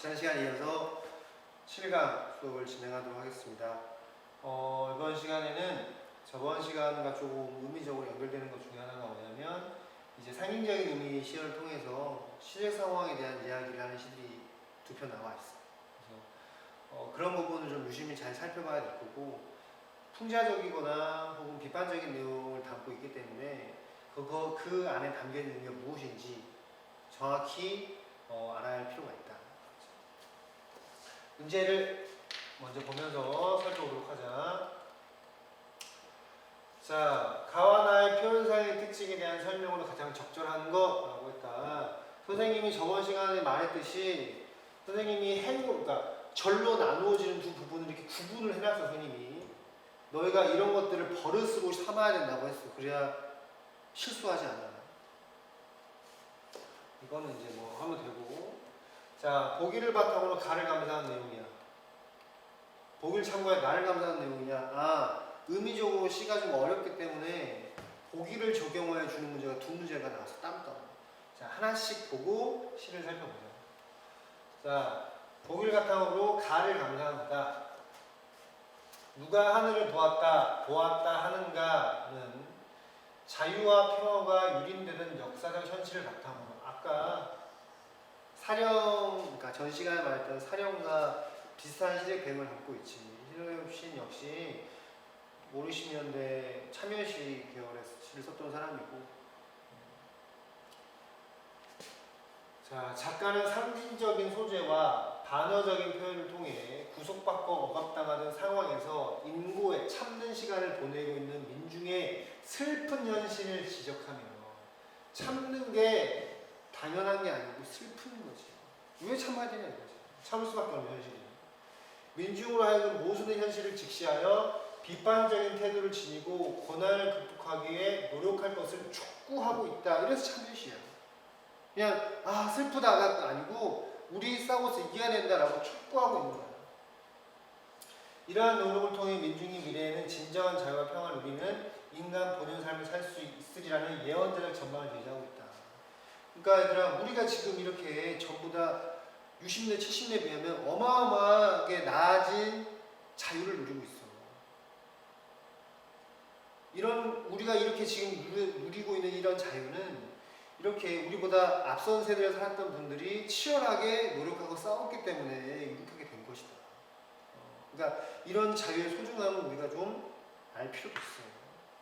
지난 시간에 이어서 7강 수업을 진행하도록 하겠습니다. 이번 시간에는 저번 시간과 조금 의미적으로 연결되는 것 중에 하나가 뭐냐면 이제 상징적인 의미 시연을 통해서 시제 상황에 대한 이야기를 하는 시들이 두 편 나와 있어요. 그래서 그런 부분을 좀 유심히 잘 살펴봐야 될 거고, 풍자적이거나 혹은 비판적인 내용을 담고 있기 때문에 그 안에 담겨있는 의미가 무엇인지 정확히 알아야 할 필요가 있다. 문제를 먼저 보면서 살펴보도록 하자. 자, 가와 나의 표현상의 특징에 대한 설명으로 가장 적절한 거라고 했다. 선생님이 저번 시간에 말했듯이 선생님이 그러니까 절로 나누어지는 두 부분을 이렇게 구분을 해놨어. 선생님이 너희가 이런 것들을 버릇으로 삼아야 된다고 했어. 그래야 실수하지 않아. 이거는 이제 뭐 하면 되고, 자, 보기를 바탕으로 가를 감사한 내용이야. 보기를 참고해 나를 감사한 내용이냐. 의미적으로 시가 좀 어렵기 때문에 보기를 적용해 주는 문제가 두 문제가 나와서 땀땀. 자, 하나씩 보고 시를 살펴보자. 자, 보기를 바탕으로 가를 감사합니다. 누가 하늘을 보았다 하는가는 자유와 평화가 유린되던 역사적 현실을 바탕으로, 아까 그러니까 전 시간에 말했던 사령과 비슷한 시적 배경을 갖고 있지. 신호엽신 역시 5, 60년대 참여시 계열의 시를 썼던 사람이고, 자, 작가는 상징적인 소재와 반어적인 표현을 통해 구속받고 억압당하는 상황에서 인고에 참는 시간을 보내고 있는 민중의 슬픈 현실을 지적하며, 참는 게 당연한 게 아니고 슬픈 거지. 왜 참아야 되냐 이거지. 참을 수밖에 없는 현실이. 민중으로 하여금 모순의 현실을 직시하여 비판적인 태도를 지니고 고난을 극복하기 위해 노력할 것을 촉구하고 있다. 이래서 참여시야. 그냥 슬프다가 아니고 우리 싸워서 이겨야 된다라고 촉구하고 있는 거야. 이러한 노력을 통해 민중이 미래에는 진정한 자유와 평화를 누리는 인간 본연 삶을 살 수 있으리라는 예언자적 전망을 제시하고 있다. 그러니까 얘들아, 우리가 지금 이렇게 전부 다 60년, 70년에 비하면 어마어마하게 나아진 자유를 누리고 있어. 우리가 이렇게 지금 누리고 있는 이런 자유는 이렇게 우리보다 앞선 세대에 살았던 분들이 치열하게 노력하고 싸웠기 때문에 이렇게 된 것이다. 그러니까 이런 자유의 소중함을 우리가 좀 알 필요가 있어요.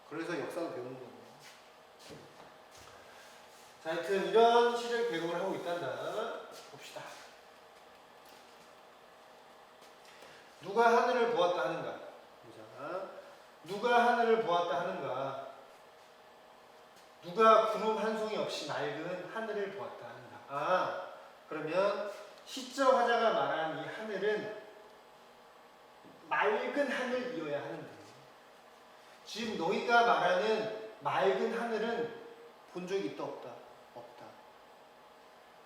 그래서 역사도 배우는 거예요. 자, 하여튼 이런 시적 배경을 하고 있단다. 봅시다. 누가 하늘을 보았다 하는가? 보자. 누가 하늘을 보았다 하는가? 누가 구름 한 송이 없이 맑은 하늘을 보았다 하는가? 그러면 시적 화자가 말하는 이 하늘은 맑은 하늘이어야 하는데, 지금 너희가 말하는 맑은 하늘은 본 적이 있다 없다? 없다.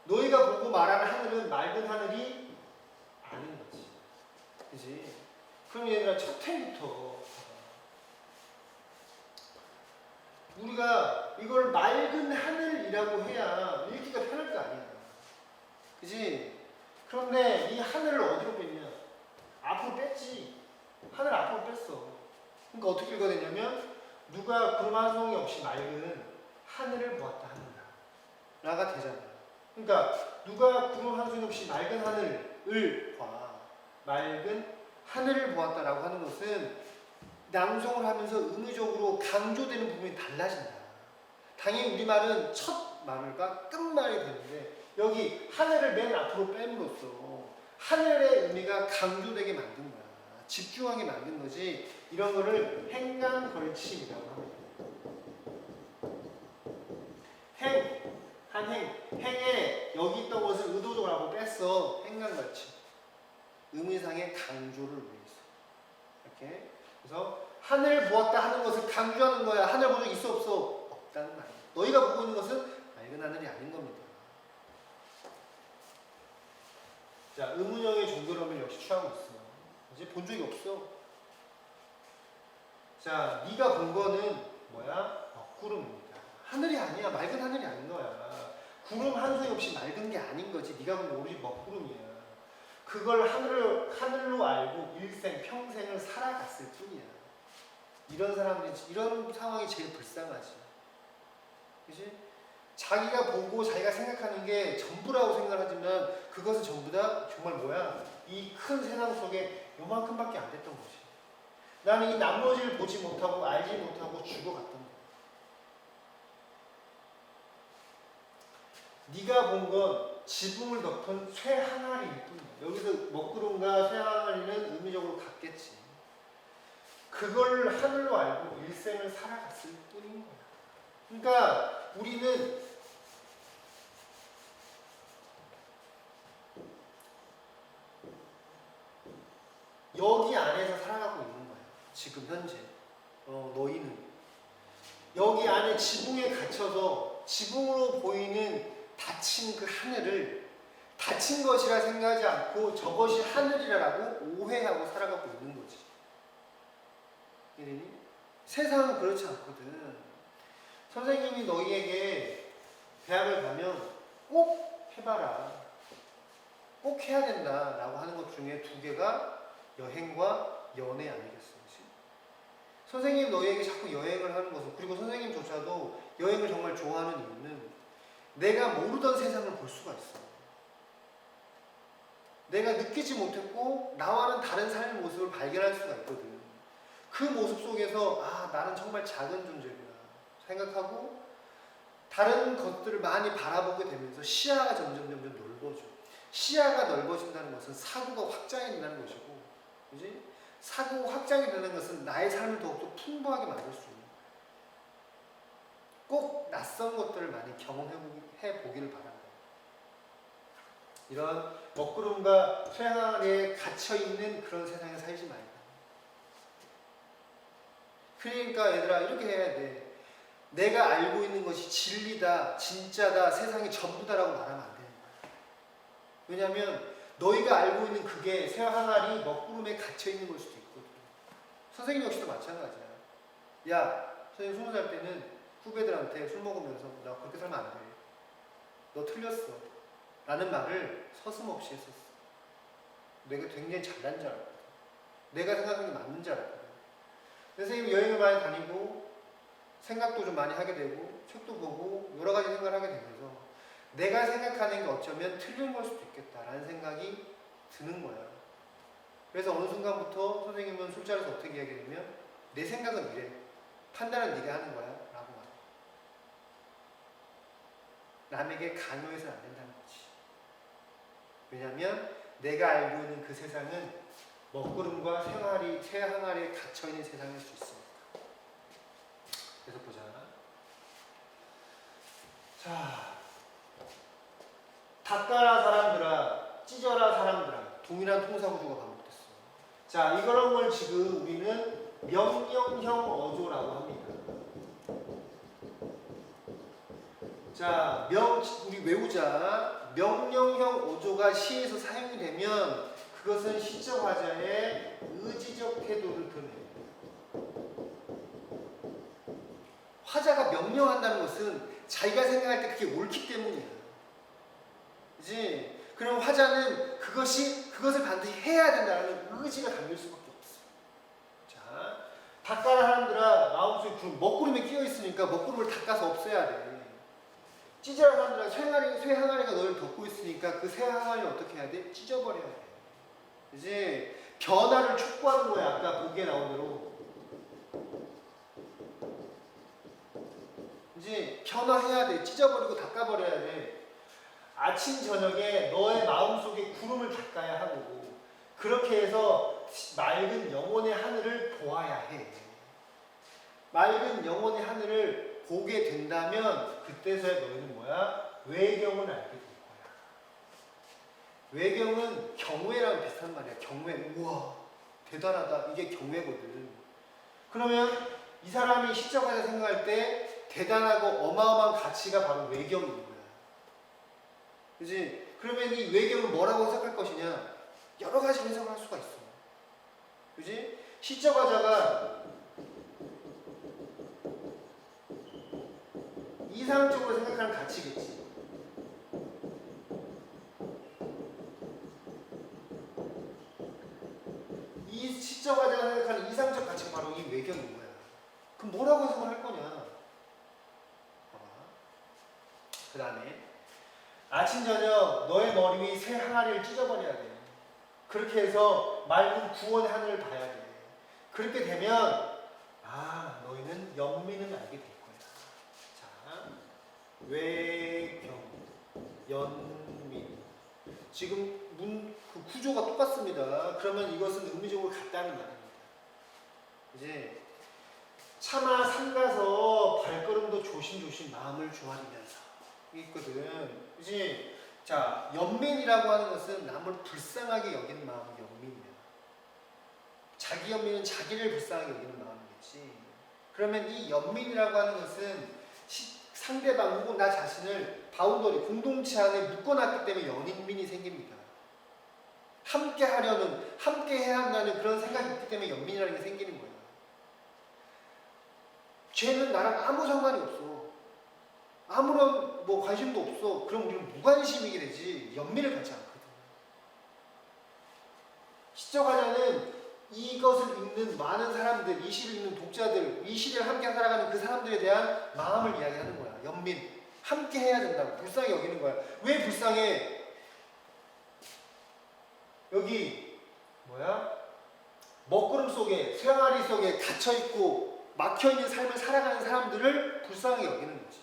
너희가 보고 말하는 하늘은 맑은 하늘이 아닌 거지. 그지? 그럼 얘들아, 첫 해부터 우리가 이걸 맑은 하늘이라고 해야 읽기가 편할 거 아니야. 그지? 그런데 이 하늘을 어디로 뺐냐? 앞으로 뺐지. 하늘 앞으로 뺐어. 그러니까 어떻게 읽어야 되냐면, 누가 구름 한 송이 없이 맑은 하늘을 보았다 하는가 라가 되잖아. 그러니까 누가 구름 한 송이 없이 맑은 하늘을 봐. 맑은 하늘을 보았다라고 하는 것은 낭송을 하면서 의미적으로 강조되는 부분이 달라진다. 당연히 우리말은 첫 말과 끝말이 되는데, 여기 하늘을 맨 앞으로 뺨으로써 하늘의 의미가 강조되게 만든 거야. 집중하게 만든 거지. 이런 거를 행간걸침이라고 합니다. 행에 여기 있던 것을 의도적으로 하고 뺐어. 행간걸침. 의미상의 강조를 위해서. 이렇게. 그래서 하늘을 보았다 하는 것을 강조하는 거야. 하늘 본 적 있어 없어? 없다는 말이야. 너희가 보고 있는 것은 맑은 하늘이 아닌 겁니다. 자, 의문형의 종교론을 역시 취하고 있어. 이제 본 적이 없어. 자, 네가 본 거는 뭐야? 먹구름입니다. 하늘이 아니야. 맑은 하늘이 아닌 거야. 구름 한 송이 없이 맑은 게 아닌 거지. 네가 본 게 오로지 먹구름이야. 그걸 하늘로 알고 일생 평생을 살아갔을 뿐이야. 이런 사람들이 이런 상황이 제일 불쌍하지. 그지? 자기가 보고 자기가 생각하는 게 전부라고 생각하지만 그것은 전부 다 정말 뭐야? 이 큰 세상 속에 요만큼밖에 안 됐던 거지. 나는 이 나머지를 보지 못하고 알지 못하고 죽어갔던 거야. 네가 본 건 지붕을 덮은 쇠 항아리일 뿐이야. 여기서 먹구름과 쇠 항아리는 의미적으로 같겠지. 그걸 하늘로 알고 일생을 살아갔을 뿐인 거야. 그러니까 우리는 여기 안에서 살아가고 있는 거야. 지금 현재. 너희는 여기 안에 지붕에 갇혀서 지붕으로 보이는 닫힌 그 하늘을 닫힌 것이라 생각하지 않고 저것이 하늘이라고 오해하고 살아가고 있는 거지. 이러니? 세상은 그렇지 않거든. 선생님이 너희에게 대학을 가면 꼭 해봐라. 꼭 해야 된다라고 하는 것 중에 두 개가 여행과 연애 아니겠어? 그치? 선생님 너희에게 자꾸 여행을 하는 것은, 그리고 선생님조차도 여행을 정말 좋아하는 이유는 내가 모르던 세상을 볼 수가 있어. 내가 느끼지 못했고 나와는 다른 삶의 모습을 발견할 수가 있거든. 그 모습 속에서 나는 정말 작은 존재구나 생각하고 다른 것들을 많이 바라보게 되면서 시야가 점점 넓어져. 시야가 넓어진다는 것은 사고가 확장이 된다는 것이고, 그지? 사고가 확장이 되는 것은 나의 삶을 더욱더 풍부하게 만들 수 있는 거야. 꼭 낯선 것들을 많이 경험해 보기를 바랍니다. 이런 먹구름과 쇠항아리에 갇혀있는 그런 세상에 살지 말고. 그러니까 얘들아 이렇게 해야 돼. 내가 알고 있는 것이 진리다, 진짜다, 세상이 전부다라고 말하면 안 되는 거야. 왜냐하면 너희가 알고 있는 그게 쇠항아리 먹구름에 갇혀있는 걸 수도 있거든. 선생님 역시도 마찬가지야. 야, 선생님 20살 때는 후배들한테 술 먹으면서 나 그렇게 살면 안 돼. 너 틀렸어. 라는 말을 서슴없이 했었어. 내가 굉장히 잘난 줄 알았거든. 내가 생각하는 게 맞는 줄 알았거든. 선생님이 여행을 많이 다니고 생각도 좀 많이 하게 되고 책도 보고 여러 가지 생각을 하게 되면서 내가 생각하는 게 어쩌면 틀린 걸 수도 있겠다라는 생각이 드는 거야. 그래서 어느 순간부터 선생님은 술자리에서 어떻게 이야기하냐면 내 생각은 이래. 판단은 네가 하는 거야. 라고 말해. 남에게 강요해서는 안 된다는 거지. 왜냐하면 내가 알고 있는 그 세상은 먹구름과 쇠 항아리에 갇혀있는 세상일 수 있습니다. 그래서 보자. 자, 닦아라 사람들아, 찢어라 사람들아. 동일한 통사구조가 반복됐어. 자, 이런 걸 지금 우리는 명령형 어조라고 합니다. 자, 우리 외우자. 명령형 어조가 시에서 사용이 되면 그것은 시적 화자의 의지적 태도를 드러내요. 화자가 명령한다는 것은 자기가 생각할 때 그게 옳기 때문이야. 그지? 그럼 화자는 그것을 반드시 해야 된다는 의지가 담길 수밖에 없어. 자, 닦아라 사람들아, 마음속에 먹구름에 끼어 있으니까 먹구름을 닦아서 없애야 돼. 찢어라 사람들아, 쇠 항아리가 너를 덮고 있으니까 그 쇠 항아리를 어떻게 해야 돼? 찢어버려야 돼. 그지? 변화를 촉구하는 거야. 아까 보기에 나온 대로. 이제 변화해야 돼. 찢어버리고 닦아버려야 돼. 아침 저녁에 너의 마음속에 구름을 닦아야 하고 그렇게 해서 맑은 영혼의 하늘을 보아야 해. 맑은 영혼의 하늘을 보게 된다면 그때서야 너희는 뭐야? 외경을 알게 될 거야. 외경은 경외랑 비슷한 말이야. 경외. 우와 대단하다. 이게 경외거든. 그러면 이 사람이 시적하게 생각할 때 대단하고 어마어마한 가치가 바로 외경인 거야. 그지? 그러면 이 외경을 뭐라고 해석할 것이냐? 여러 가지 해석을 할 수가 있어. 그지? 시적화자가 이상적으로 생각하는 가치겠지. 시적화자가 생각하는 이상적 가치가 바로 이 외경인 거야. 그럼 뭐라고 해석을 할 거냐? 봐봐. 그 다음에 아침 저녁 너의 머리 위 새 항아리를 찢어버려야 돼. 그렇게 해서 맑은 구원의 하늘을 봐야 돼. 그렇게 되면 너희는 연민을 알게 될 거야. 자, 외경, 연민. 지금 그 구조가 똑같습니다. 그러면 이것은 의미적으로 같다는 말입니다. 이제 차마 삼가서 발걸음도 조심조심 마음을 조아리면서 있거든. 그지? 자, 연민이라고 하는 것은 남을 불쌍하게 여기는 마음이 연민이야. 자기 연민은 자기를 불쌍하게 여기는 마음이겠지. 그러면 이 연민이라고 하는 것은 상대방 혹은 나 자신을 바운더리, 공동체 안에 묶어놨기 때문에 연민이 생깁니다. 함께 하려는, 함께 해야 한다는 그런 생각이 있기 때문에 연민이라는 게 생기는 거예요. 쟤는 나랑 아무 상관이 없어. 아무런 관심도 없어. 그럼 우리는 무관심이게 되지 연민을 갖지 않거든. 시적화자는 이것을 읽는 많은 사람들, 이 시를 읽는 독자들, 이 시를 함께 살아가는 그 사람들에 대한 마음을 이야기하는 거야. 연민. 함께 해야 된다고. 불쌍히 여기는 거야. 왜 불쌍해? 여기 먹구름 속에, 쇠항아리 속에 갇혀있고 막혀있는 삶을 살아가는 사람들을 불쌍하게 여기는 거지.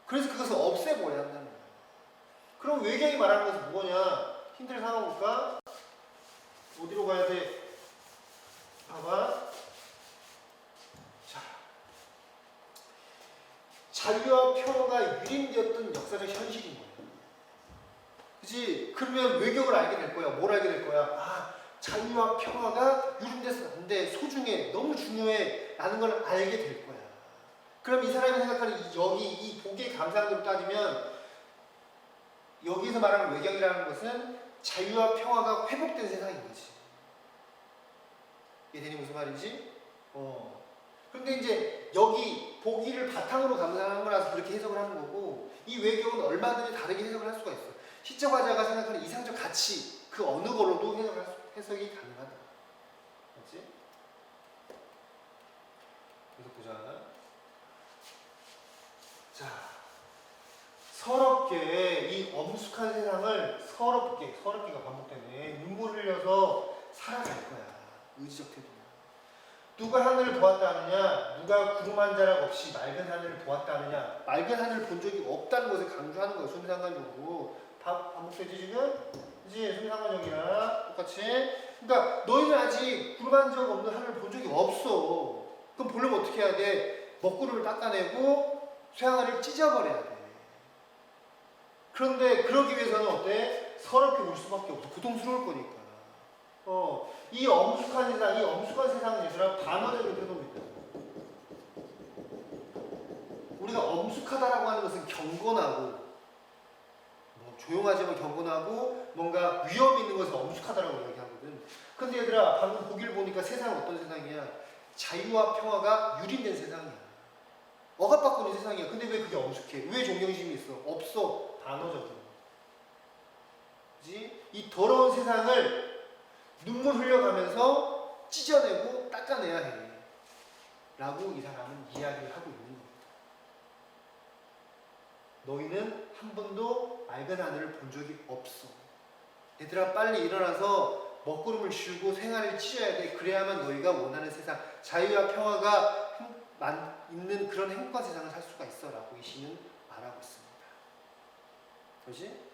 그래서 그것을 없애버려야 한다는 거야. 그럼 외경이 말하는 것은 뭐냐? 힌트를 삼아볼까? 어디로 가야 돼? 봐봐. 자, 자유와 평화가 유린되었던 역사적 현실인 거야. 그치? 그러면 외경을 알게 될 거야. 뭘 알게 될 거야? 자유와 평화가 유린돼서 안 돼. 소중해. 너무 중요해. 라는 걸 알게 될 거야. 그럼 이 사람이 생각하는 여기 이 복의 감상으로 따지면 여기서 말하는 외경이라는 것은 자유와 평화가 회복된 세상인 거지. 이해되니 무슨 말인지? 근데 이제 여기 보기를 바탕으로 감상한 거라서 그렇게 해석을 하는 거고 이 외경은 얼마든지 다르게 해석을 할 수가 있어. 시적화자가 생각하는 이상적 가치 그 어느 걸로도 해석이 가능하다. 맞지? 그래서 보자. 자, 서럽게 이 엄숙한 세상을 서럽게가 반복되네. 눈물 흘려서 살아갈 거야. 의지적 태도야. 누가 하늘을 보았다 하느냐? 누가 구름 한 자락 없이 맑은 하늘을 보았다 하느냐? 맑은 하늘을 본 적이 없다는 것을 강조하는 거예요. 소미상관적으로. 반복되지 지금? 그치? 소미상관적이랑 똑같이. 그러니까 너희는 아직 구름 한 적 없는 하늘을 본 적이 없어. 그럼 보려면 어떻게 해야 돼? 먹구름을 닦아내고 쇠항아리를 찢어버려야 돼. 그런데 그러기 위해서는 어때? 서럽게 울 수밖에 없어. 고통스러울 거니까. 이 엄숙한 세상은 얘들아 반어적인 태도입니다. 우리가 엄숙하다라고 하는 것은 경건하고 조용하지만 경건하고 뭔가 위험 있는 것을 엄숙하다라고 이야기하거든. 근데 얘들아 방금 보기를 보니까 세상은 어떤 세상이야? 자유와 평화가 유린된 세상이야. 억압받고 있는 세상이야. 근데 왜 그게 엄숙해? 왜 존경심이 있어? 없어. 반어적인. 그지? 이 더러운 세상을 눈물 흘려가면서 찢어내고 닦아내야 해. 라고 이 사람은 이야기를 하고 있는 겁니다. 너희는 한 번도 맑은 하늘을 본 적이 없어. 얘들아 빨리 일어나서 먹구름을 씌우고 생활을 찢어야 돼. 그래야만 너희가 원하는 세상, 자유와 평화가 있는 그런 행복한 세상을 살 수가 있어. 라고 이 시는 말하고 있습니다. 그렇지?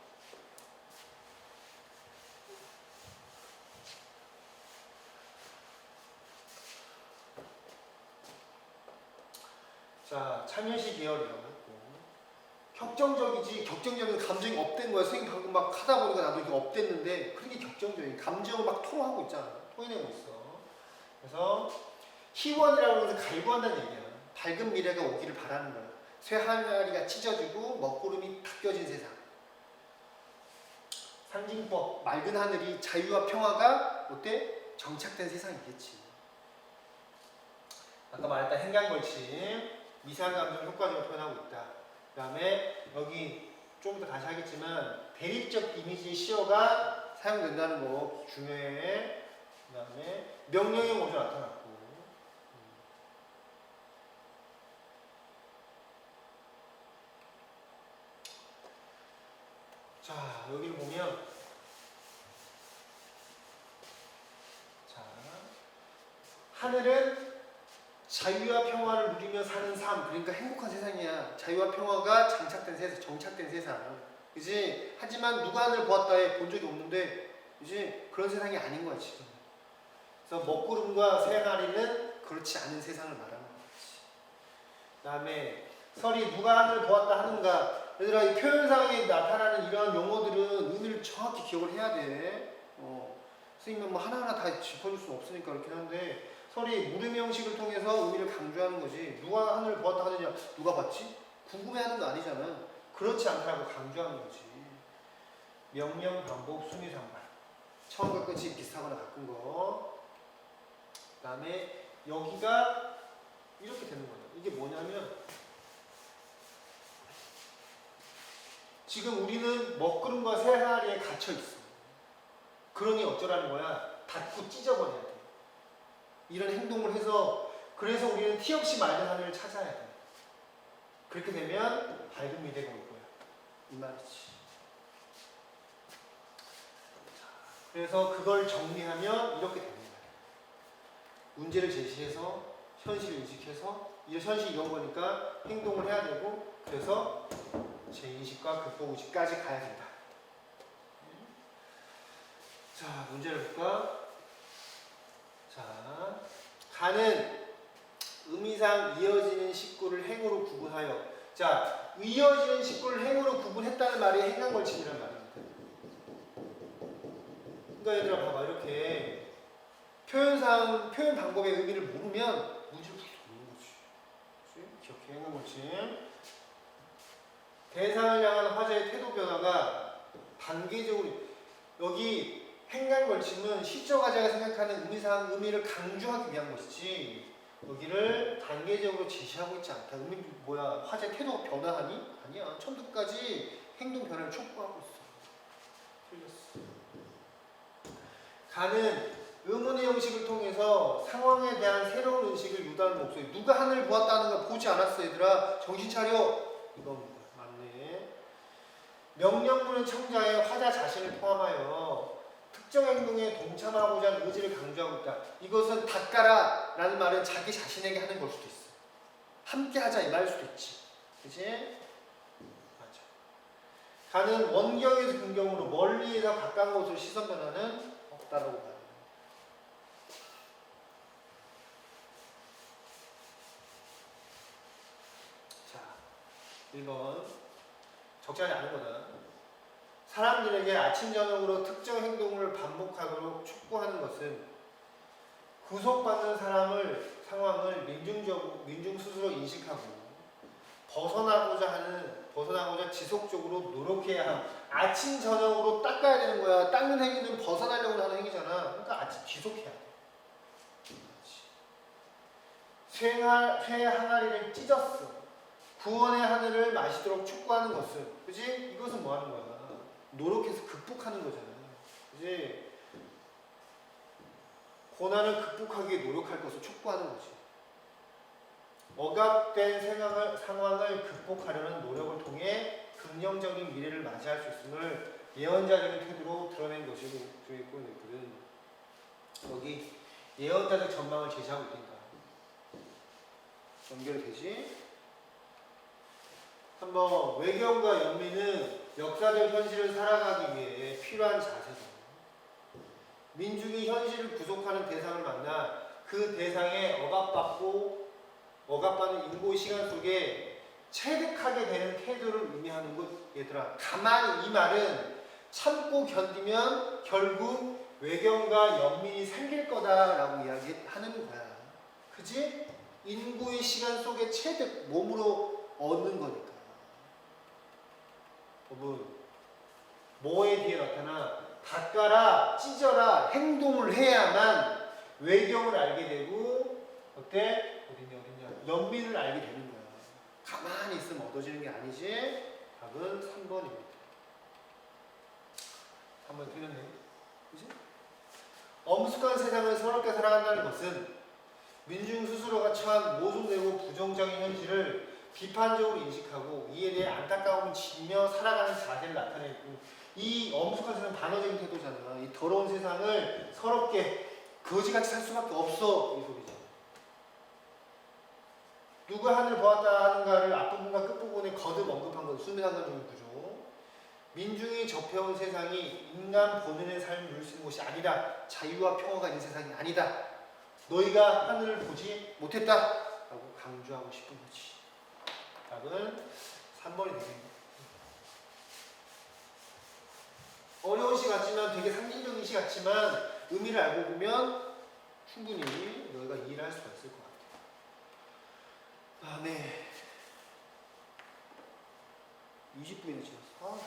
자, 참여시 계열이라고 했고 격정적인 감정이 업된 거야. 선생님 방금 막 하다 보니까 나도 이게 업됐는데 그렇게 격정적인 감정을 막 토로하고 있잖아. 토해내고 있어. 그래서 희원이라고 해서 갈구한다는 얘기야. 밝은 미래가 오기를 바라는 거야. 쇠항아리가 찢어지고 먹구름이 닦여진 세상. 상징법, 맑은 하늘이 자유와 평화가 어때? 정착된 세상이겠지. 아까 말했던 행간벌침, 미세한 감정을 효과적으로 표현하고 있다. 그 다음에 여기 좀 더 다시 하겠지만 대립적 이미지의 시어가 사용된다는 거 중요해. 그 다음에 명령형 먼저 나타났고. 자, 여기를 보면, 자, 하늘은 자유와 평화를 누리며 사는 삶, 그러니까 행복한 세상이야. 자유와 평화가 장착된 세상, 정착된 세상. 그지? 하지만 누가 하늘을 보았다 해 본 적이 없는데, 이제 그런 세상이 아닌 거야, 지금. 그래서 먹구름과 새나리는 그렇지 않은 세상을 말하는 거지. 그 다음에 설이 누가 하늘을 보았다 하는가. 얘들아, 이 표현상에 나타나는 이러한 용어들은 의미를 정확히 기억을 해야 돼. 선생님은 뭐 하나하나 다 짚어줄 수는 없으니까 그렇긴 한데, 설이 물음의 형식을 통해서 의미를 강조하는 거지. 누가 하늘을 보았다 하느냐, 누가 봤지? 궁금해하는 거 아니잖아. 그렇지 않다고 강조하는 거지. 명령, 반복, 수미상발. 처음과 끝이 비슷하거나 같은 거. 그 다음에 여기가 이렇게 되는 거예요. 이게 뭐냐면, 지금 우리는 먹구름과 새하리에 갇혀 있어. 그러니 어쩌라는 거야? 닫고 찢어버려야 돼. 이런 행동을 해서, 그래서 우리는 티 없이 맑은 하늘을 찾아야 돼. 그렇게 되면 밝은 미래가 올 거야. 이 말이지. 그래서 그걸 정리하면 이렇게 됩니다. 문제를 제시해서 현실을 인식해서, 이 현실이 이런 거니까 행동을 해야 되고, 그래서 재인식과 극복의식까지 가야 된다. 자, 문제를 볼까? 자, 가는 의미상 이어지는 식구를 행으로 구분하여. 자, 이어지는 식구를 행으로 구분했다는 말이 행간걸침이란 말입니다. 그러니까 얘들아 봐봐, 이렇게 표현 방법의 의미를 모르면 문제를 풀 수 없는 거지. 기억해, 행간걸침. 대상을 향한 화자의 태도 변화가 단계적으로, 여기 행간걸침은 시적 화자가 생각하는 의미상 의미를 강조하기 위한 것이지, 여기를 단계적으로 제시하고 있지 않다. 의미 뭐야? 화자의 태도가 변화하니? 아니야. 처음부터까지 행동 변화를 촉구하고 있어. 틀렸어. 가는 의문의 형식을 통해서 상황에 대한 새로운 인식을 유도하는 목소리. 누가 하늘을 보았다는 걸 보지 않았어, 얘들아. 정신 차려. 이건 맞네. 명령문의 청자에 화자 자신을 포함하여 특정 행동에 동참하고자 하는 의지를 강조하고 있다. 이것은 닦아라 라는 말은 자기 자신에게 하는 걸 수도 있어. 함께 하자 이 말일 수도 있지. 그치? 맞아. 가는 원경에서 근경으로 멀리에서 가까운 곳으로 시선 변화는 없다라고 봐요. 자, 1번 적지 않은 거다. 사람들에게 아침 저녁으로 특정 행동을 반복하도록 촉구하는 것은 구속받는 상황을 민중 스스로 인식하고 벗어나고자 지속적으로 노력해야 함. 아침 저녁으로 닦아야 되는 거야. 닦는 행위는 벗어나려고 하는 행위잖아. 그러니까 지속해야 돼. 쇠 항아리를 찢었어. 구원의 하늘을 마시도록 촉구하는 것은, 그지? 이것은 뭐 하는 거야? 노력해서 극복하는 거잖아. 그지? 고난을 극복하기 위해 노력할 것을 촉구하는 거지. 억압된 상황을 극복하려는 노력을 통해 긍정적인 미래를 맞이할 수 있음을 예언자적인 태도로 드러낸 것이고, 있거든. 여기 예언자적 전망을 제시하고 있으니까 연결되지? 한번 외경과 연민은 역사적 현실을 살아가기 위해 필요한 자세다. 민중이 현실을 구속하는 대상을 만나 그 대상에 억압받는 인고의 시간 속에 체득하게 되는 태도를 의미하는 것. 얘들아, 가만히 이 말은 참고 견디면 결국 외경과 연민이 생길 거다라고 이야기하는 거야. 그지? 인고의 시간 속에 체득, 몸으로 얻는 거니까. 법은 뭐에 뒤에 나타나? 닦아라, 찢어라, 행동을 해야만 외경을 알게 되고, 어때? 어딨냐? 연민을 알게 되는 거야. 가만히 있으면 얻어지는 게 아니지. 답은 3번입니다. 3번 틀렸네. 그지? 엄숙한 세상을 서럽게 살아간다는 것은 민중 스스로가 처한 모순되고 부정적인 현실을 비판적으로 인식하고 이에 대해 안타까움을 지며 살아가는 자세를 나타내고, 이 엄숙한 세상은 반어적인 태도잖아. 이 더러운 세상을 서럽게 거지같이 살 수밖에 없어, 이 소리죠. 누가 하늘 보았다 하는가를 앞부분과 끝부분에 거듭 언급한 것, 수미상관 중의 구조. 민중이 접해온 세상이 인간 본연의 삶을 누릴 수 있는 곳이 아니다. 자유와 평화가 있는 세상이 아니다. 너희가 하늘을 보지 못했다 라고 강조하고 싶은 거지. 답은 3번이 되겠네. 어려운 시 같지만, 되게 상징적인 시 같지만 의미를 알고 보면 충분히 너희가 이해를 할 수가 있을 것 같아요. 네. 20분이나 지났어.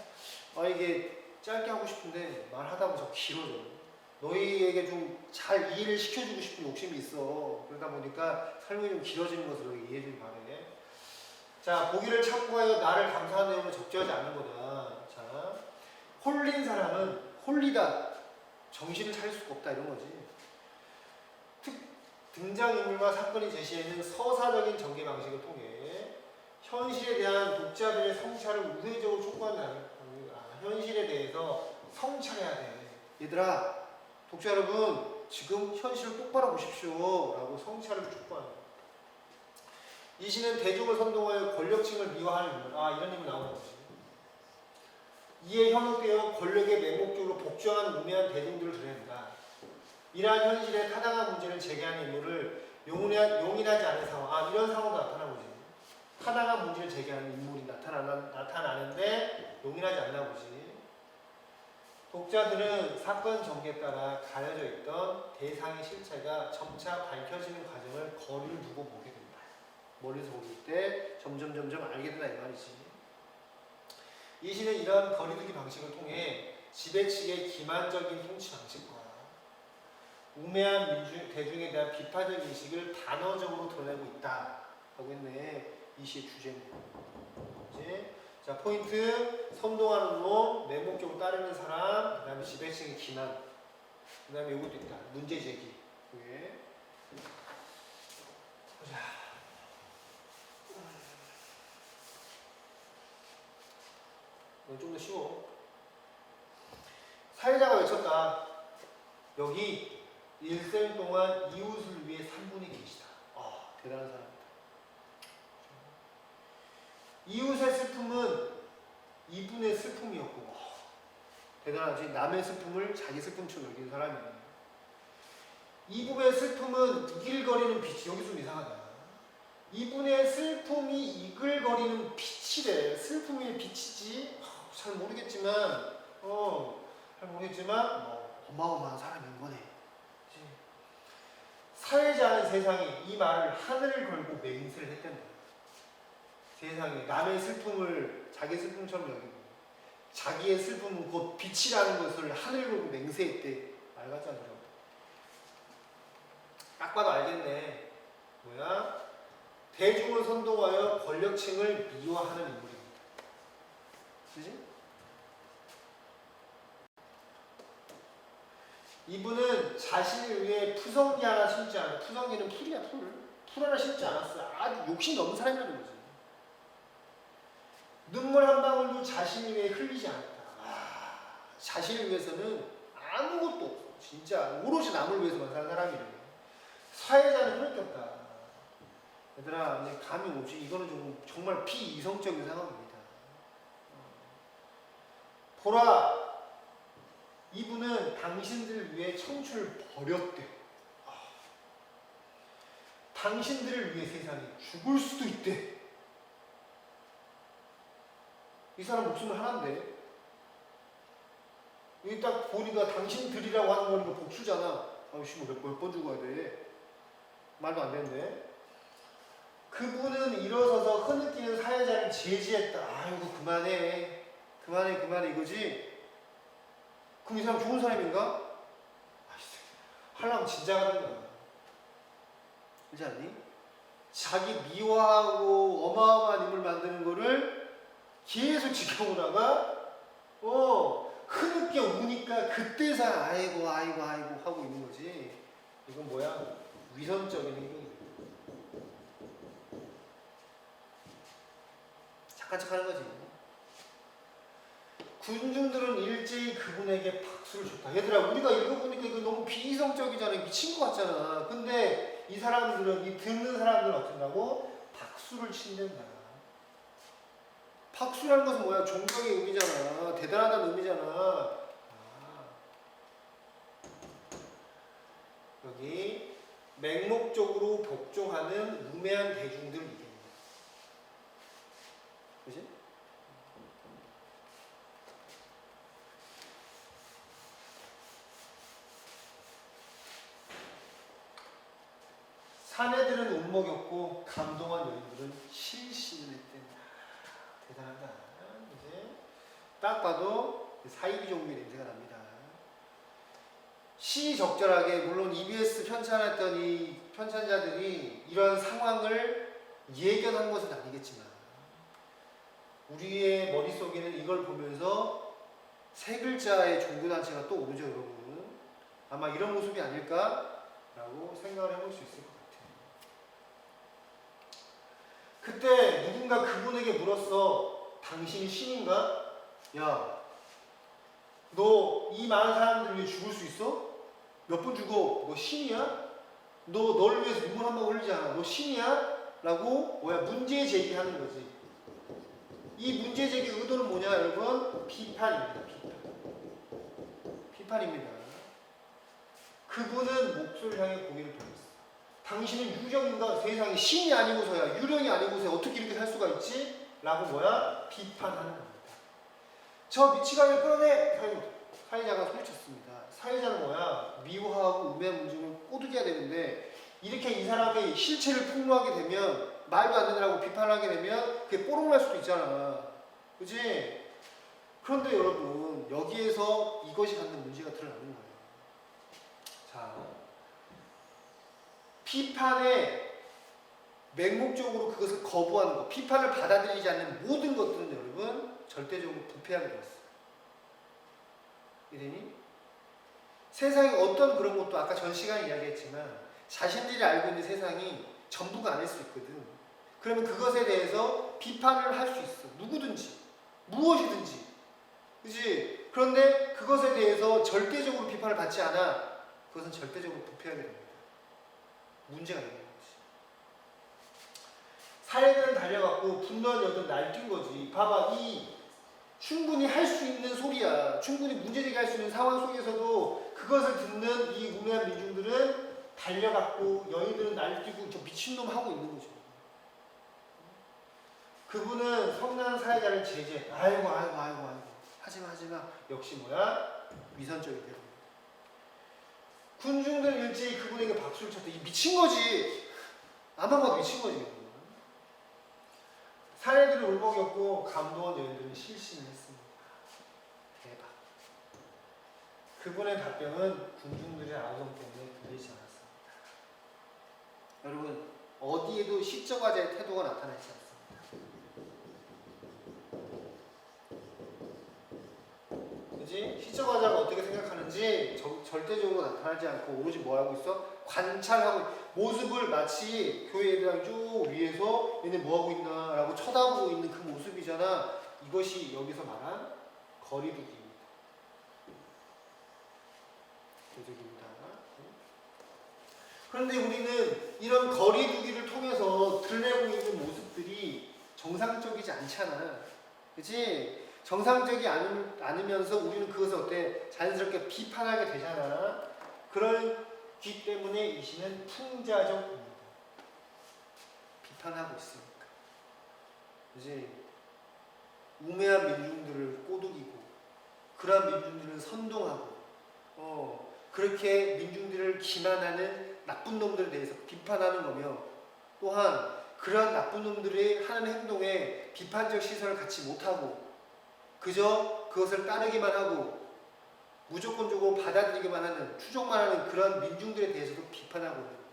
이게 짧게 하고 싶은데 말하다 보면 길어져. 너희에게 좀 잘 이해를 시켜주고 싶은 욕심이 있어. 그러다 보니까 설명이 좀 길어지는 것을 이해해주길 바래. 자, 보기를 참고하여 나를 감사하는 내용을 적재하지 않는 거다. 자, 홀린 사람은 홀리다. 정신을 차릴 수가 없다, 이런 거지. 등장인물과 사건이 제시하는 서사적인 전개 방식을 통해 현실에 대한 독자들의 성찰을 우회적으로 촉구한다는, 현실에 대해서 성찰해야 돼. 얘들아, 독자 여러분, 지금 현실을 똑바로 보십시오 라고 성찰을 촉구하는 거야. 이 시는 대중을 선동하여 권력층을 미화하는 인물. 이런 인물 나오는 거지. 이에 현혹되어 권력에 맹목적으로 복종하는 우매한 대중들을 드러낸다. 이러한 현실의 타당한 문제를 제기하는 인물을 용인하지 않은 상황. 이런 상황도 나타나는 거지. 타당한 문제를 제기하는 인물이 나타나는데 용인하지 않나 보지. 독자들은 사건 전개에 따라 가려져 있던 대상의 실체가 점차 밝혀지는 과정을 거리를 두고 보게 된다. 멀리서 보실 때 점점 알게 된다, 이 말이지. 이 시는 이러한 거리두기 방식을 통해 지배층의 기만적인 통치 방식과 우매한 대중에 대한 비판적 인식을 단어적으로 드러내고 있다 라고 했네. 이 시의 주제는. 이제 자, 포인트. 선동하는 놈, 맹목적으로 따르는 사람, 그 다음에 지배층의 기만, 그 다음에 이것도 있다. 문제 제기. 보자. 이건 좀 더 쉬워. 사회자가 외쳤다. 여기 일생 동안 이웃을 위해 3분이 계시다. 대단한 사람이다. 이웃의 슬픔은 이분의 슬픔이었고, 대단하지. 남의 슬픔을 자기 슬픔처럼 여기는 사람이네. 이분의 슬픔은 이글거리는 빛이, 여기 좀 이상하다. 이분의 슬픔이 이글거리는 빛이래. 슬픔이 빛이지. 잘 모르겠지만, 어마어마한 사람인 거네. 그치? 사회자는 세상이 이 말을 하늘을 걸고 맹세를 했단다. 세상에 남의 슬픔을 자기 슬픔처럼 여기고, 자기의 슬픔은 곧 빛이라는 것을 하늘을 걸고 맹세했대. 말 같지 않더라고. 딱 봐도 알겠네. 뭐야? 대중을 선동하여 권력층을 미화하는 인물입니다. 그지? 이분은 자신을 위해 푸성기 하나 심지 않아. 푸성기는 풀이야, 풀. 풀 하나 심지 않았어. 아주 욕심 넘는 사람이라는 거지. 눈물 한 방울도 자신을 위해 흘리지 않았다. 자신을 위해서는 아무것도 없어. 진짜 오롯이 남을 위해서만 사는 사람이래. 사회자는 흐릿했다. 얘들아, 감이 오지. 이거는 좀 정말 비이성적인 상황입니다. 보라, 이분은 당신들을 위해 청춘을 버렸대. 당신들을 위해 세상에 죽을 수도 있대. 이 사람 목숨은 하나인데, 여기 딱 보니까 당신들이라고 하는 거니까 복수잖아. 몇 번 죽어야 돼. 말도 안 되는데. 그분은 일어서서 흐느끼는 사회자를 제지했다. 아이고, 그만해 이거지. 그럼 이 사람 좋은 사람인가? 하려면 진짜 하는 거야. 그렇지 않니? 자기 미화하고 어마어마한 인물 만드는 거를 계속 지켜보다가 흐느껴 우니까 보니까 그때서 아이고 하고 있는 거지. 이건 뭐야? 위선적인 행동이야. 착한 척 하는 거지. 군중들은 일제히 그분에게 박수를 쳤다. 얘들아, 우리가 읽어보니까 이거 너무 비이성적이잖아. 미친 것 같잖아. 근데 이 사람들은, 이 듣는 사람들은 어쩐다고? 박수를 친댄다. 박수라는 것은 뭐야? 존경의 의미잖아. 대단하다는 의미잖아. 여기 맹목적으로 복종하는 우매한 대중들 얘기입니다. 그지? 사내들은 울먹였고 감동한 여인들은 실신을 했댄다. 대단하다. 이제 딱 봐도 사이비 종류의 냄새가 납니다. 시적절하게, 물론 EBS 편찬했던 이 편찬자들이 이런 상황을 예견한 것은 아니겠지만 우리의 머릿속에는 이걸 보면서 세 글자의 종교단체가 또 오르죠, 여러분. 아마 이런 모습이 아닐까라고 생각을 해볼 수 있을 것 같아요. 그때 누군가 그분에게 물었어. 당신이 신인가? 야, 너 이 많은 사람들 위해 죽을 수 있어? 몇 번 죽어? 너 신이야? 너를 위해서 눈물 한 방 흘리지 않아. 너 신이야? 라고 문제 제기하는 거지. 이 문제 제기 의도는 뭐냐, 여러분? 비판입니다. 비판입니다. 그분은 목소리를 향해 고개를 돌렸어. 당신은 유령인가? 세상에 신이 아니고서야, 유령이 아니고서야 어떻게 이렇게 살 수가 있지? 라고 비판하는 겁니다. 저 미치광이를 끌어내! 사회자가 소리쳤습니다. 사회자는 미워하고 우매한 문중을 꼬드겨야 되는데 이렇게 이 사람의 실체를 폭로하게 되면, 말도 안 되느라고 비판하게 되면 그게 뽀록날 수도 있잖아. 그치? 그런데 여러분, 여기에서 이것이 갖는 문제가 드러나는 거예요. 자, 비판에 맹목적으로 그것을 거부하는 것, 비판을 받아들이지 않는 모든 것들은 여러분 절대적으로 부패하게 되었어요. 이해되니? 세상에 어떤 그런 것도 아까 전 시간에 이야기했지만 자신들이 알고 있는 세상이 전부가 아닐 수 있거든. 그러면 그것에 대해서 비판을 할 수 있어. 누구든지, 무엇이든지. 그치? 그런데 그것에 대해서 절대적으로 비판을 받지 않아. 그것은 절대적으로 부패하게 됩니다. 문제가 있는 거지. 사례들은 달려갔고 분노한 여자는 날뛴 거지. 봐봐, 이 충분히 할 수 있는 소리야. 충분히 문제제기할 수 있는 상황 속에서도 그것을 듣는 이 우매한 민중들은 달려갔고 여인들은 날뛰고 저 미친놈 하고 있는 거죠. 그분은 성난 사회자를 제재. 아이고 하지마. 역시 위선적이 되는 겁니다. 군중들 일제히 그분에게 박수를 쳤다. 이 미친 거지. 아만 봐도 미친 거지. 사내들을 울먹였고 감동한 여인들은 실신을 했습니다. 대박. 그분의 답변은 군중들의 아우성 때문에 들리지 않았습니다. 여러분, 어디에도 시적화자의 태도가 나타나지 않습니다. 그지? 시적화자가 어떻게 생각하는지 절대적으로 나타나지 않고 오로지 뭐하고 있어? 관찰하고, 모습을 마치 교회 애들랑 쭉 위에서 얘네 뭐하고 있나 라고 쳐다보고 있는 그 모습이잖아. 이것이 여기서 말한 거리두기입니다. 거리두기입니다. 그런데 우리는 이런 거리두기를 통해서 드러내고 있는 모습들이 정상적이지 않잖아. 그치? 정상적이 않으면서 우리는 그것을 어때? 자연스럽게 비판하게 되잖아. 그렇기 때문에 이 시는 풍자적입니다. 비판하고 있으니까. 그치? 우매한 민중들을 꼬드기고, 그러한 민중들을 선동하고, 그렇게 민중들을 기만하는 나쁜 놈들에 대해서 비판하는 거며, 또한 그러한 나쁜 놈들의 하는 행동에 비판적 시선을 갖지 못하고 그저 그것을 따르기만 하고 무조건적으로 받아들이기만 하는, 추종만 하는 그런 민중들에 대해서도 비판하고 있는 거예요.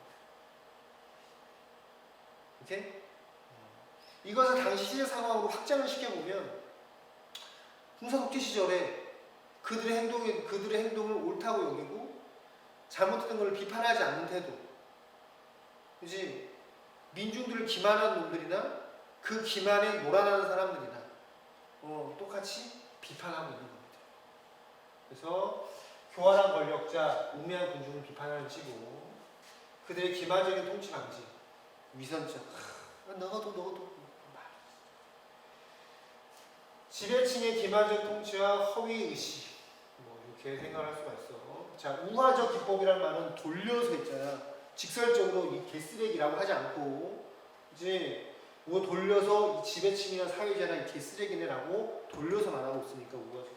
오케이? 이것을 당시 시대 상황으로 확장을 시켜보면, 군사독재 시절에 그들의 행동을 옳다고 여기고 잘못된 걸 비판하지 않는 태도. 그지? 민중들을 기만하는 놈들이나 그 기만에 놀아나는 사람들이나 똑같이 비판하고 있는 겁니다. 그래서 교활한 권력자, 우매한 군중을 비판하는 치고 그들의 기만적인 통치 방식, 위선적, 너도 지배층의 기만적 통치와 허위 의식, 이렇게 생각할 수가 있어. 자, 우화적 기법이란 말은 돌려서 있잖아. 직설적으로 이 개쓰레기라고 하지 않고, 이제 돌려서 이 지배층이나 사회자나 이 개쓰레기네라고 돌려서 말하고 있으니까 우화적.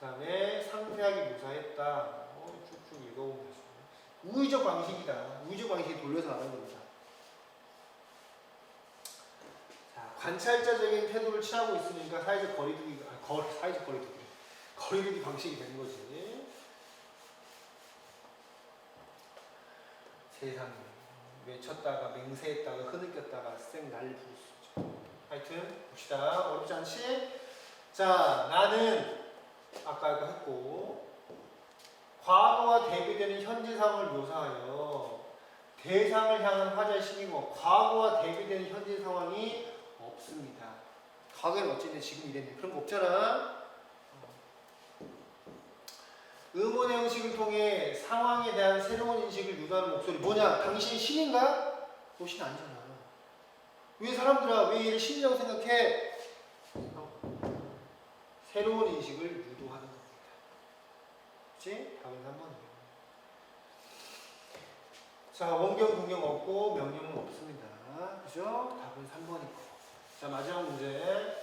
그다음에 상세하게 묘사했다. 쭉쭉 읽어보면 되죠. 우의적 방식이다. 우의적 방식이 돌려서 말하는 겁니다. 자, 관찰자적인 태도를 취하고 있으니까 사회적 거리두기 방식이 되는 거지. 세상에 외쳤다가 맹세했다가 흐느꼈다가 쌩 난리 부를 수 있죠. 하여튼 봅시다. 어렵지 않지? 자, 나는 아까 이거 했고 과거와 대비되는 현재 상황을 묘사하여 대상을 향한 화자의 심이고 과거와 대비되는 현재 상황이 없습니다. 과거에는 어쨌든 지금 이랬네. 그런 거 없잖아. 의문의 형식을 통해 상황에 대한 새로운 인식을 유도하는 목소리. 뭐냐? 당신이 신인가? 너 신 아니잖아. 왜 사람들아 왜 얘를 신이라고 생각해? 새로운 인식을 유도하는 겁니다. 그치? 답은 3번이에요. 자, 원경, 분경 없고 명령은 없습니다. 그죠? 답은 3번이고. 자, 마지막 문제.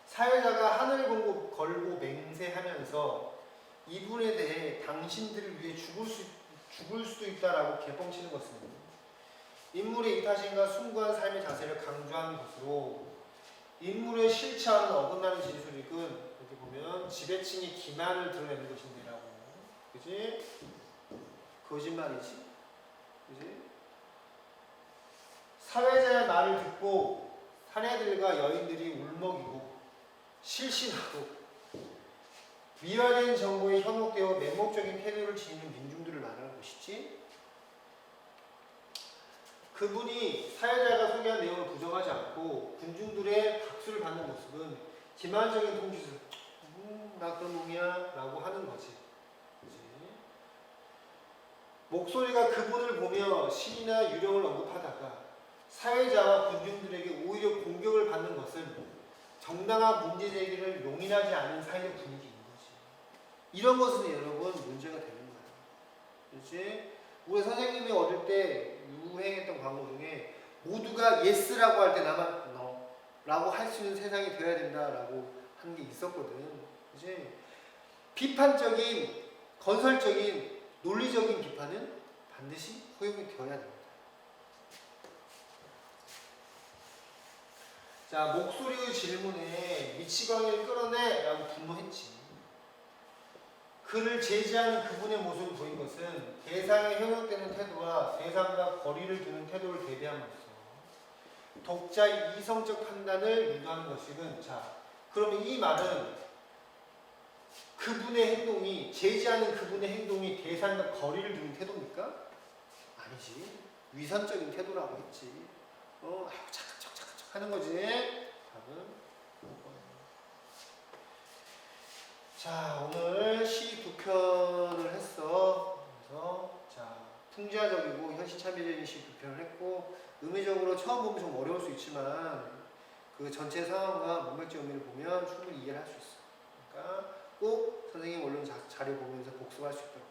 사회자가 하늘 걸고 맹세하면서 이분에 대해 당신들을 위해 죽을 수도 있다라고 개뻥치는 것은 인물의 이타심과 숭고한 삶의 자세를 강조하는 것으로 인물의 실체와는 어긋나는 진술이군. 이렇게 보면 지배층이 기만을 드러내는 것인데라고. 그지? 거짓말이지. 그지? 사회자의 말을 듣고 사내들과 여인들이 울먹이고 실신하고 미화된 정보에 현혹되어 맹목적인 태도를 지니는 민중들을 말하는 것이지. 그분이 사회자가 소개한 내용을 부정하지 않고 군중들의 박수를 받는 모습은 기만적인 통치수 나 그런 놈이야 라고 하는 거지. 그치? 목소리가 그분을 보며 신이나 유령을 언급하다가 사회자와 군중들에게 오히려 공격을 받는 것은 정당한 문제 제기를 용인하지 않는 사회적 분위기인 거지. 이런 것은 여러분 문제가 되는 거야. 그렇지? 우리 선생님이 어릴 때 유행했던 광고 중에 모두가 예스라고 할 때 나만 노라고 할 수 있는 세상이 되어야 된다라고 하는 게 있었거든. 그렇지? 비판적인, 건설적인, 논리적인 비판은 반드시 허용이 되어야 됩니다. 자, 목소리의 질문에 미치광이를 끌어내 라고 분노했지. 그를 제지하는 그분의 모습을 보인 것은 대상에 현혹되는 태도와 대상과 거리를 두는 태도를 대비함으로써 독자의 이성적 판단을 유도하는 것이군. 자, 그러면 이 말은 그분의 행동이, 제지하는 그분의 행동이 대상과 거리를 두는 태도입니까? 아니지. 위선적인 태도라고 했지. 착착착착착 하는 거지. 답은 5번입니다. 자, 오늘 시 2편을 했어. 그래서 자, 풍자적이고 현실참여적인 시 2편을 했고 의미적으로 처음 보면 좀 어려울 수 있지만 그 전체 상황과 문맥적 의미를 보면 충분히 이해를 할 수 있어. 그러니까 꼭 선생님 원론 자료 보면서 복습할 수 있도록